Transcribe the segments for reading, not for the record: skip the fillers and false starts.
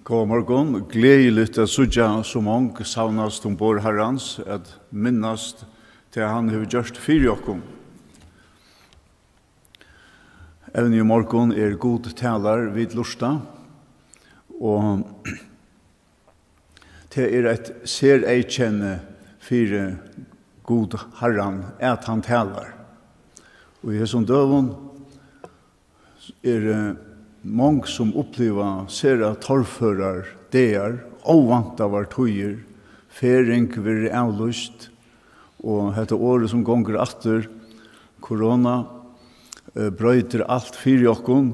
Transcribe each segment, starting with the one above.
God morgon, gledelig at sudja så mange savnast bor herrans, at minnast til han har gjort fyrir okkom. Even i morgon god talar vid lusta, og det et ser ei kjenne fyrir god herran at han talar. Og i hesson døvun många som upplever sera torrförar der, ovanta var tøyer, fering vir avlust, og dette året som gonger atter, korona, brøyter alt fyrir okkon,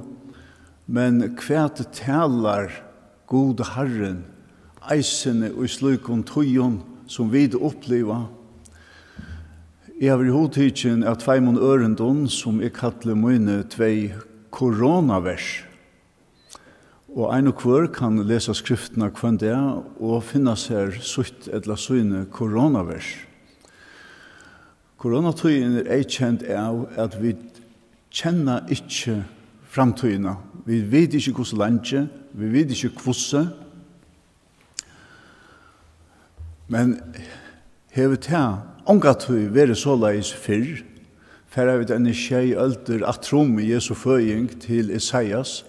men kvæt talar gode Herren, eisene og slukon tøyen som vi oppleva. Jeg har i hodtidsen av 2 ørendon som jeg kallar mine 2 koronavers. Og ein og hver kan lesa skriftene hver dag og finna seg sutt eller søyne koronavers. Koronatøyen ei kjent av at vi kjenner ikke framtøyene. Vi vet ikke hvordan landet, vi vet ikke hvordan. Men hever til ångatøy være så leis fyrr, for jeg vet en tjei ølter at trom i Jesu føying til Isaias,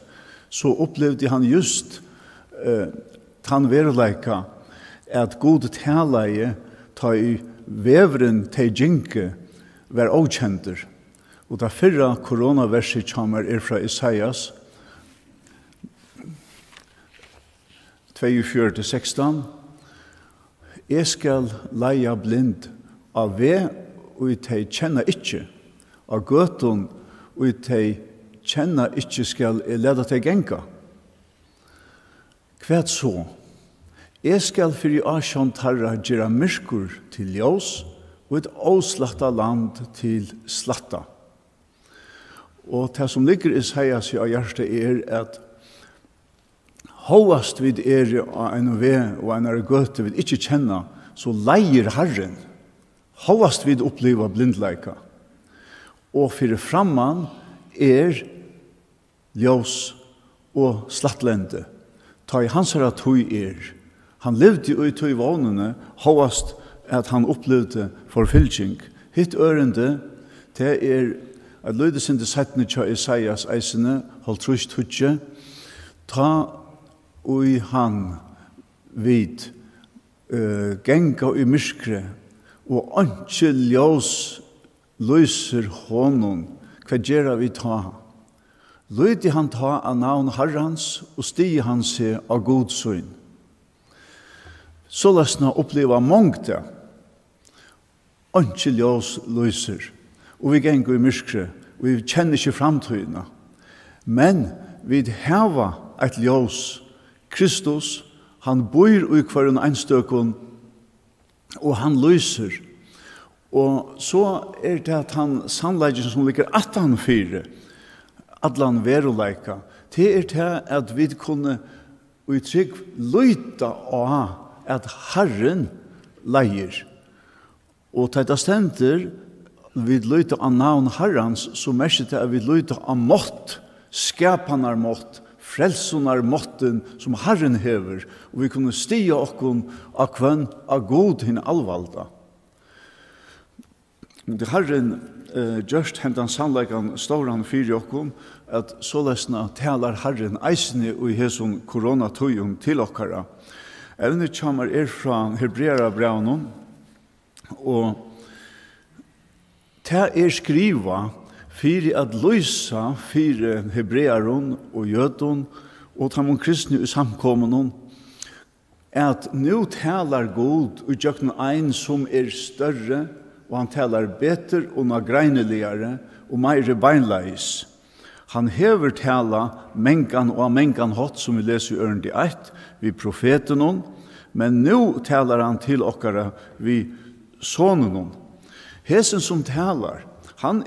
så opplevde han just han veruleika at god talaie ta i veveren til djinke var okjenter. Og da fyrra koronaverset kommer fra Isaias 42-16. Jeg skal leia blind av ve og de kjenner ikke, av gøten og de kjenner ikke skal lede til genka. Hva så? Jeg skal for i asjon tarra gjøre myrkur til ljós og et avslatta land til slatta. Og det som ligger i Isaias av hjertet at hovast vid av en ve og en gøte vid ikke kjenner, så leier Herren. Hovast vid oppleva blindleika. Og for framman ljós og slattlende. Ta i hans herra tøy Han levde i tøy vånene, hovast at han opplevde forfylking. Hitt ørende, det at løydes ikke settene til Isaias eisene, hold trus tudje, ta ui han vid genga i myskre, og anke ljós løyser honom, hva gjerra vi ta? Løyde han ta av navn Herrans, og stige han seg av god syn. Så løsna oppleva mångte, anke ljós løyser, og vi gengar i myskre, og vi kjenner ikke framtøyna. Men vi heva et ljós, Kristus, han bor i hver einstøkon, og han løyser. Og så det at han sannleggen som ligger 18-4, atlan veruleika, det det at vi kunne uttrykk løyta av at Herren leier. Og til det stender, vi løyta av navn Herrens, så merker det at vi løyta av mått, skapanar mått, frelsonar måtten som Herren hever, og vi kunne stige okkon av kvann av god hinn allvalda. Det Herren gjørst hentan sannleikan ståran fyrir okkom, at så lesna talar Herren eisne i hesson koronatøyum til okkara. Evne kommer fra Hebreara braunen, og det skriva fyrir at løysa fyrir hebrearon og jødon og tamon kristne i samkommunen, at nu talar god og gjøkken ein som større, og han talar beter og nagreinligare og meire beinleis. Han hever tala mengan og mengan hot, som vi leser i ørende 1, vi profetenon, men nu talar han til okkara vi sonenon. Hesen som talar, han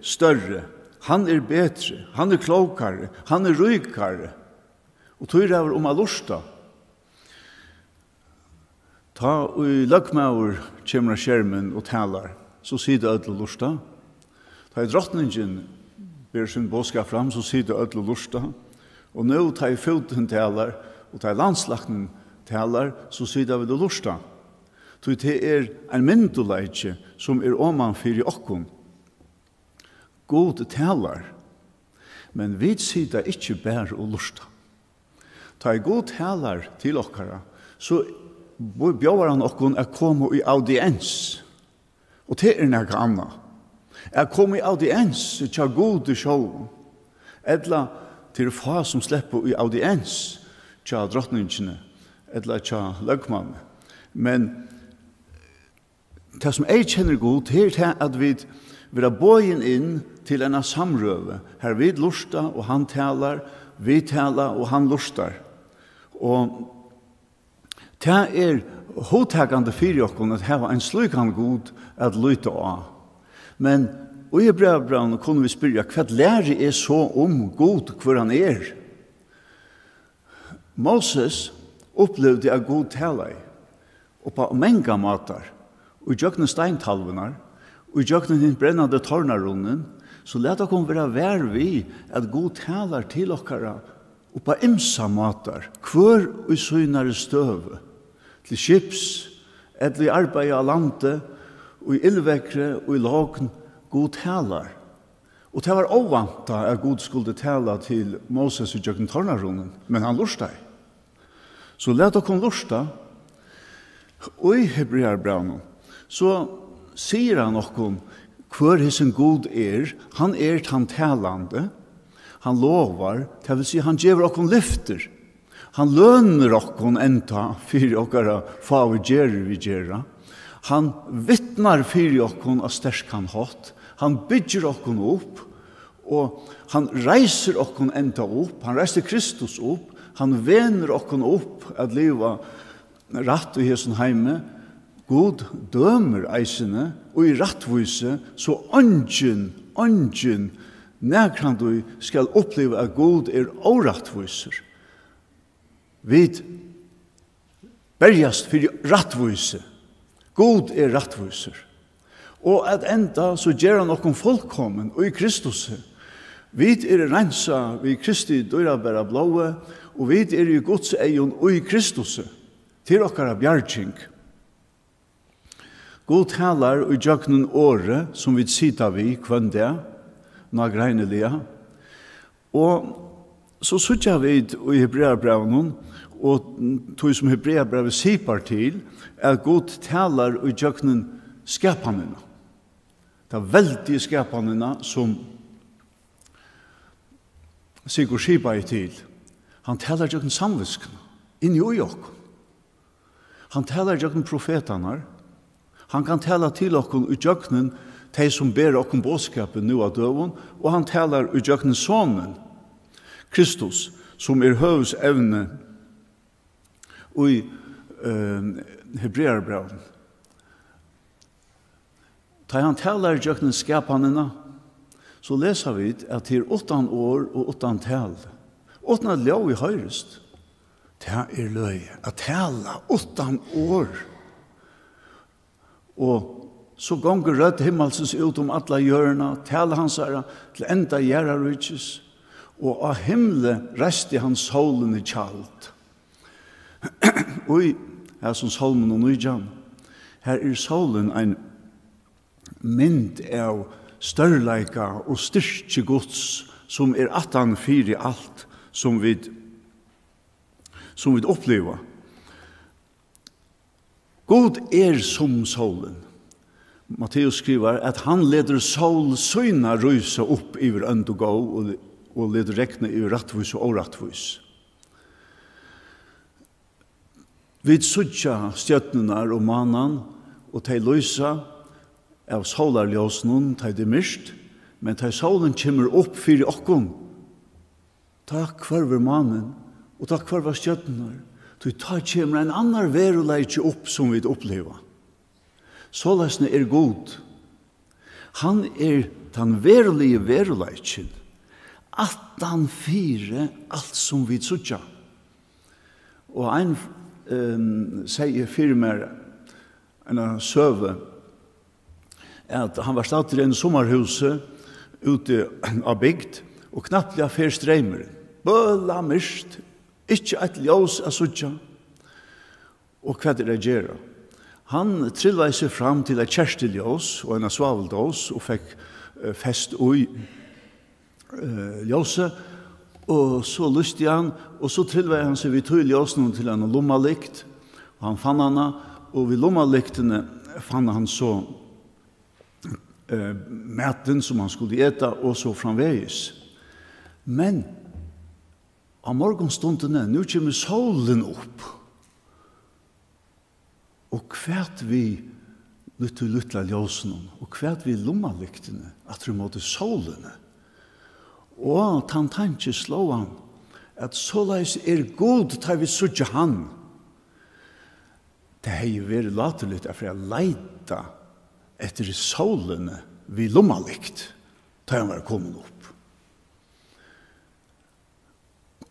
større, han betre, han klokare, han rykare, og tog ræver om alusta. Ta i løgmaur kjemra skjermen og talar, så sier det ødel lusta. Ta i drottningen ber sin bådskap fram, så sier det ødel lusta. Og nå ta i foten talar, og ta landslagten talar, så sida vi det lusta. Så det en mynduleitje som oman fyrir okkon. God talar, men vi sida ikkje bær og lusta. Ta god talar til okkara, så bjóvar han okkon å komme i audiens. Og det nekka anna. Å komme i audiens tja gode sjål. Edla til fa som slipper i audiens tja drottningene, edla tja løgmann. Men det som jeg kjenner god, det at vi vil ha bøyen inn til en samrøve. Her vi lusta, og han talar, vi talar, og han lustar. Og det hodtakande fyrir okkon at heva en slukan god at lyta av. Men i brevbraun kunne vi spyrja hva lærer så god hvor han Moses opplevde at god talai, og på menga matar, og i jøkne steintalvenar, og i jøkne den brennande tornarunnen, så let okkom vera vær vi at god talar til okkara, og på imsa matar, hvor i synare støve, til skips, eller i arbeid av landet, og i ildvekre, og i lagen, god talar. Og det var ovanta at god skulle tala til Moses i jøkken tornarunnen, men han lurstai. Så let okkom lursta, og i Hebrearbraunen, så sier han okkom hvor hissen god han han talande, han lovar, det vil si han gjever okkom lyfter, han lønner okkom enta fyrir okkara favi gjerir vi gjerra, han vittnar fyrir okkom av sterskan hot, han bygger okkom opp, og han reiser okkom enta opp, han reiser Kristus opp, han vener okkom opp at liva ratt i hesen heime, God dømer eisene, og i rattvise, så ungen, nekran du skal oppleve at God årattviser. Vi bergast for rattvise. God rattviser. Og at enda så gjør han okkom fullkommen, og i Kristus. Vi rensa, vi Kristi døyrabæra blåe, og vi i Guds eion, og i Kristus. Til okkara bjarging. God talar i jøknen året som vi sita vi kvønde, nagreineliga. Og så sutja vi i Hebreabrevnen, og tog som Hebreabrevet sipar til, at God talar i jøknen skapanina. Det veldige skapanina som Sigurd skipa i til. Han talar i jøknen samviskene, inni ui okk. Han talar i jøknen profetanar. Han kan tala til okkun i jøknen, de som ber okkun bådskapen nu av døven, og han talar i jøknen sonen, Kristus, som høvs evne i Hebrearbraun. Da han talar i jøknen skapanina, så leser vi at det 8 år og 8 tal. 8 lov i høyrest. Det løy. At tala 8 år. Og så gonger rødt himmelsens ut alla hjørna, tala hans til enda gjerarutjes, og av himle resti hans solen i kjalt. Oi, her som solmen og nøyjan, her solen en mynd av størleika og styrke gods, som atan fyri alt, som vi opplever. God som solen. Matteus skriver at han leder sol søyna røysa opp iver ønd og gå, og leder rekne i rattvis og årattvis. Vi sutja stjøtnene og mannen, og de løysa av solarljósnen, de er mist, men de solen kommer opp fyrir okkon. Takk kvarver mannen, og takk kvarver stjøtnene. Så ta kommer en annan veruleik opp som vi opplever. Sålesne god. Han den verulige veruleiken. At han fyrer alt som vi sutja. Og en sier fyrir meg en søve at han var stadig i en sommerhuset ute av bygd og knapt la fyr streimer. Bøla mist Ikke et ljós a suttja. Og hva det gjøre? Han trillvei seg fram til et kjersteljós og en svaveldås og fikk fest ui ljóset, og så lyste han, og så trillvei han seg vid tog ljósen til en lommalikt, og han fann hana, og vid lommaliktene fann han så maten som han skulle äta og så framvegis. Men av morgonstundene, nu kommer solen opp, og kvært vi luttla ljósen, og kvært vi lommaliktene, at det måtte solene. Og tanke slå han, at såleis god tar vi sutja han. Det har jo vært latterligt for jeg leita etter solene vi lommalikt, tar han var kommet opp.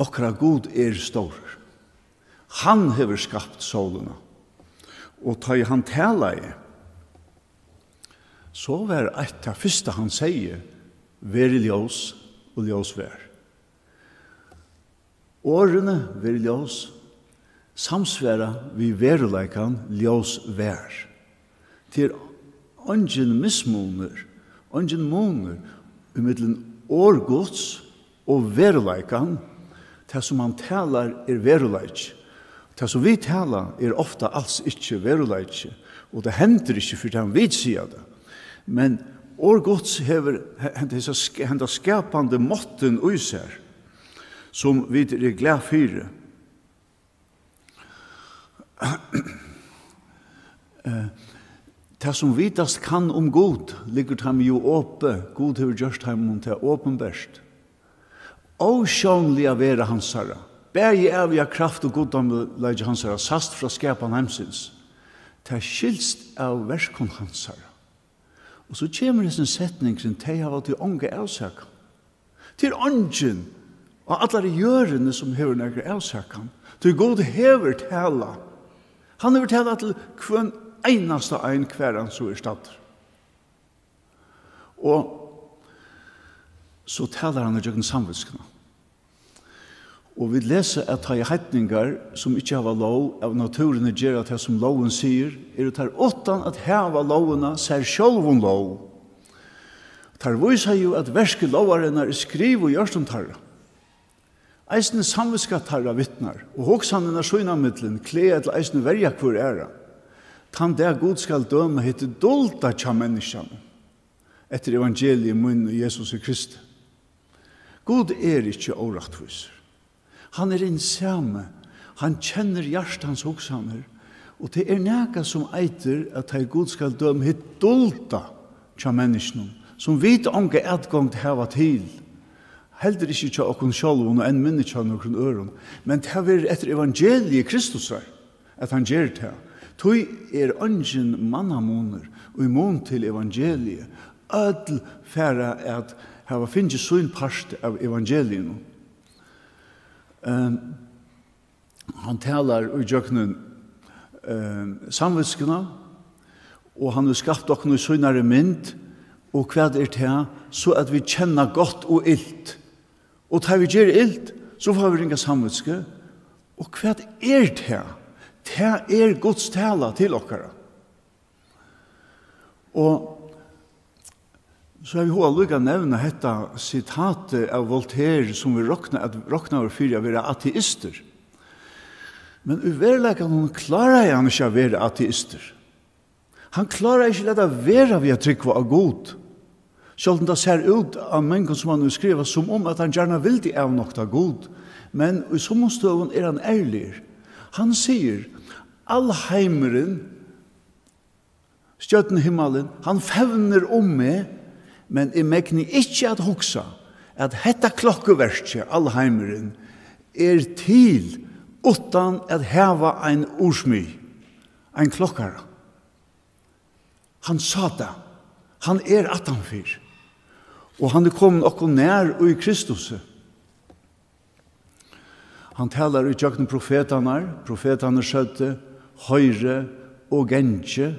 Okra god stor. Han hever skapt solene. Og tar han tala i, så var et av første han sier, vær ljós og ljós vær. Årene vær ljós, samsværa vi veruleikan ljós vær. Til ungen mismoner, ungen moner, umiddelen årgods og veruleikan, det som han talar veruleik. Det som vi talar ofta alls ikke veruleik, og det hender ikke for han vet sier det. Men årgods hever henda skapande måtten ui seg, som vi glad fyre. Det som vitast kan god, ligger ham jo åpe, god hever gjørst ham til åpenbærst. Åsjånlig av være hansara, bæg av ja kraft og goddomleid hansara, sast fra skapan heimsins, det skilst av verskon hansara. Og så kommer det en setning som de har vært til ånge avsøkken. Til ången, og alle gjørende som hever nægre avsøkken, til god hever tala. Han hever tala til hver eneste ein hver han så stadt. Og så taler han i jøkken samvetskene. Og vi leser at ha i heitningar som ikke har lov av naturen gjør at det som loven sier, det tar åttan at heva lovene ser sjølven lov. Tar viser jo at verske loverne skriv og gjør som tarra. Eisne samvetska tarra vittnar, og hoksanen skjønamiddelen kled til eisne verja hvor æra. Tan der god skal døme heter dolda tja menneskene, etter evangeliet munn og Jesus Kristi. God ikke årettviser. Han innsame, han kjenner hjertans hoksaner, og det nega som eiter at hei god skal døme hitt dolda tja menneskene, som vit ånge etgang til heva til. Heldur ikke tja okkun sjálvun og enn minne tja nokkun øron, men det er etter evangeliet Kristus at han gjer det. Tui ången mannamoner og i mån til evangeliet, ødel færa at heva finnje sånn part av evangeliet. Han talar i jøkkenen samvetskene, og han har skapt okkene i sånnare mynd, og hva det til, så at vi kjenner godt og ilt. Og tar vi gjør ilt, så får vi ringa samvetske, og hva det til? Det Guds tala til okkara. Og så har vi hva lukka nevna dette sitatet av Voltaire som vi råkna over fyrir å være ateister. Men i verleika han klarar han ikke å være ateister. Han klarar ikke å være ved å trykke av god. Selv om det ser ut av mennesker som han skriver som om at han gjerne vil det av nok av god. Men i sommerstøven han ærlig. Han sier, allheimeren, stjøtten himmelen, han fevner meg, men jeg megner ikke at hoksa at dette klokkeverket, allheimeren, til utan at heva ein ursmy, ein klokkare. Han sa det. Han 18fyr. Og han kommet okkur nær i Kristus. Han talar i jøkken profetaner skjøtte, høyre og gensje,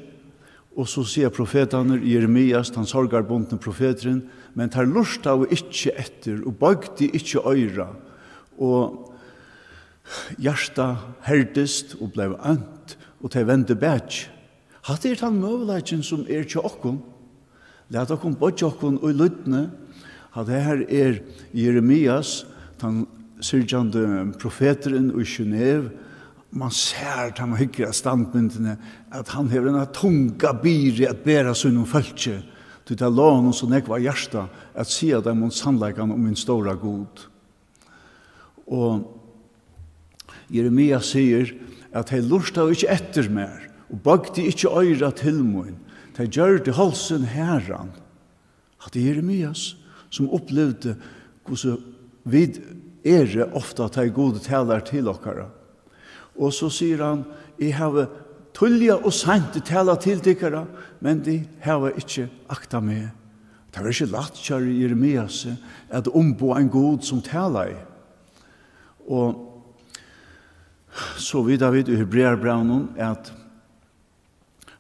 og så sier profetaner Jeremias, han sorgarbundne profeteren, men tar lust av ikke etter, og bøgde ikke øyra. Og hjärsta herdist og blev ønt, og til vende bætj. Hatt han møvelagen som til okkon. Læt okkon bodja okkon og lytne. Hatt her Jeremias, den syrjande profeteren i Genève. Man ser at man hyggjer av standmyndene at han hever en tunga biri at bæra sunnum fölkje. Du tar lån så nekva hjärsta at sia dem om sannleikan om min stora god. Og Jeremias sier at hei lursta ikkje etter mer, og bagdi ikkje øyra til mun. De gjør det halsen herran. At Jeremias som opplevde hvordan vid ofta at de gode taler til okkara. Og så sier han, jeg har tullja og sent tala til tykkara, men de har ikke akta med. Det var ikke lagt, kjære Jeremias, at ombo en god som taler. Og så vidar vi i Hebreerbraunen at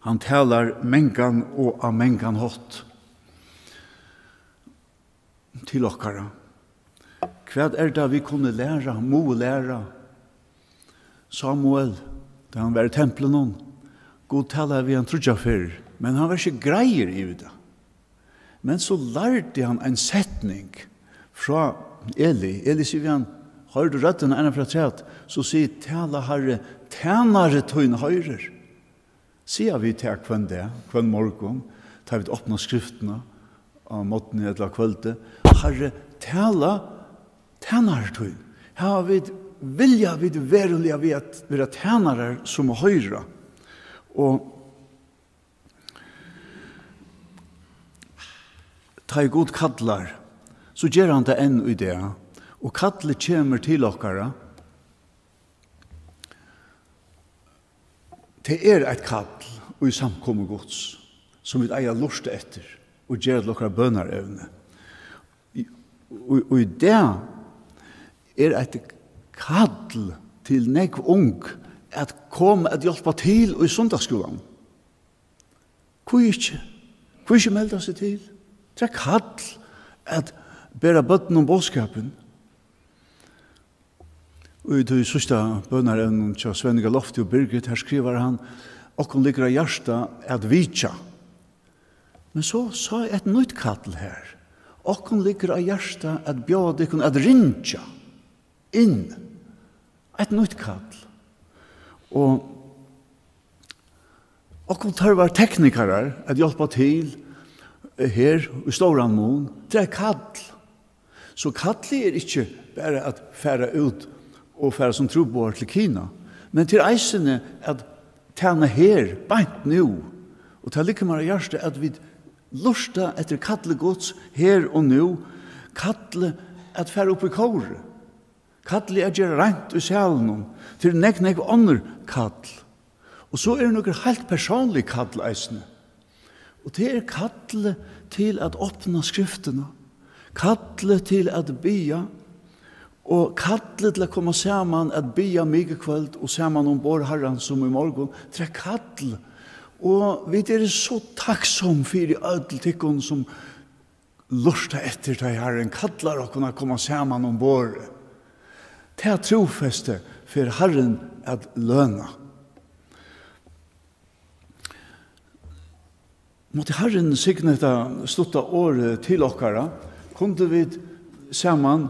han talar mengan og av mengan hot til okkara. Hva det vi kunne læra, må læra? Samuel, da han var i tempelen, god talar vi han trodja før, men han var ikke greier i det. Men så lærte han en setning fra Eli. Eli sier han, har du røtten enn fra træt, så sier tala herre, tænare tøyne høyrer. Sier vi til kvann det, kvann morgon, tar vi åpna skriftene av måten i et eller kvölde, herre, tala, tænare tøyne. Her har vi vilja vid veruliga vid att vara tjänare som höra. Och ta i god kallar så gör han det ännu i det. Och kallet kommer till okkara. Det ett kall och i samkommer gods som vi eier lust etter og gjør det okkara bønarevne. Og i det ett kall til nekv ung at komme at hjelpa til i sundagsskolen. Hvor ikke melda seg til? Det kall at bæra bøtten om bådskapen. Og i det sørste bønaren til Svenniga Lofti og Birgit, her skriver han, okkon ligger av hjärsta at vitja. Men så sa jeg et nytt kall her. Okkon ligger av hjärsta at bjade ikon at rinja inn. Et nytt kall. Og okkon tarvar teknikarar at hjelpa til her i Storanmon. Det kall. Så kallet ikke bare at færa ut og færa som trobår til Kina, men til eisene at tjene her, beint nu, og til like mer hjerte at vi lusta etter kattle gods her og nu, kattle at færa opp i kåre, kattle at gjøre rent i sjælen, til nek andre kattle. Og så det noe helt personlig kattle eisene. Og det kattle til at åpne skriftene, kattle til at bya, og kattle til å komme sammen at bya mye kveld og sammen om vår herren som i morgen. Det kattle. Og vi så takksom for i ødeltikken som lusta etter det herren. Kattler å kunne komme sammen om vår. Det trofeste for herren at løna. Måtte herren signeta slutta året til okkara, kunne vi sammen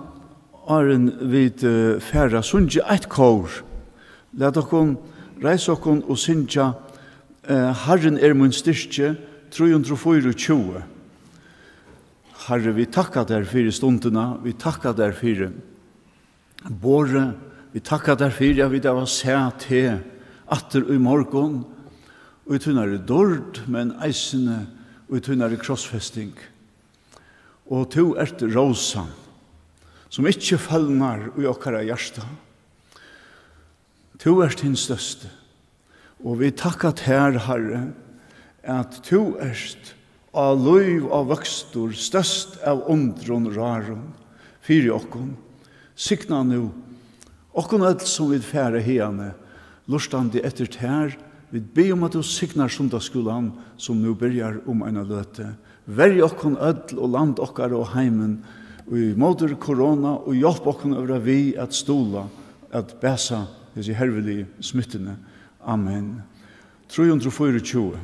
Aren vid færra sunnja eit kår. Lad okkon reise okkon og sunnja Herren mun styrke 324. Herre, vi takkar der fyrir stundina, vi takkar der fyrir båre, vi takkar der fyrir vi da var sæt he atter i morgon, og vi tunnar i dord, men eisene, og vi tunnar i krossfesting. Og to rosan, som ikke fallnar i okkara hjärsta. Tu din største. Og vi takkat her, Herre, at tu av liv og vokstor, størst av undron raron, fyri okkon. Sikna nu, okkon öll som vi fære hiane, lustandi etter ter, vi be om at du siknar sundagsskolan, som nu byrjar om eina løte. Verj okkon öll og land okkara og heimen, og i måter korona, og hjelp okkon over vi at stola at bæsa disse hervelige smittene. Amen. 324.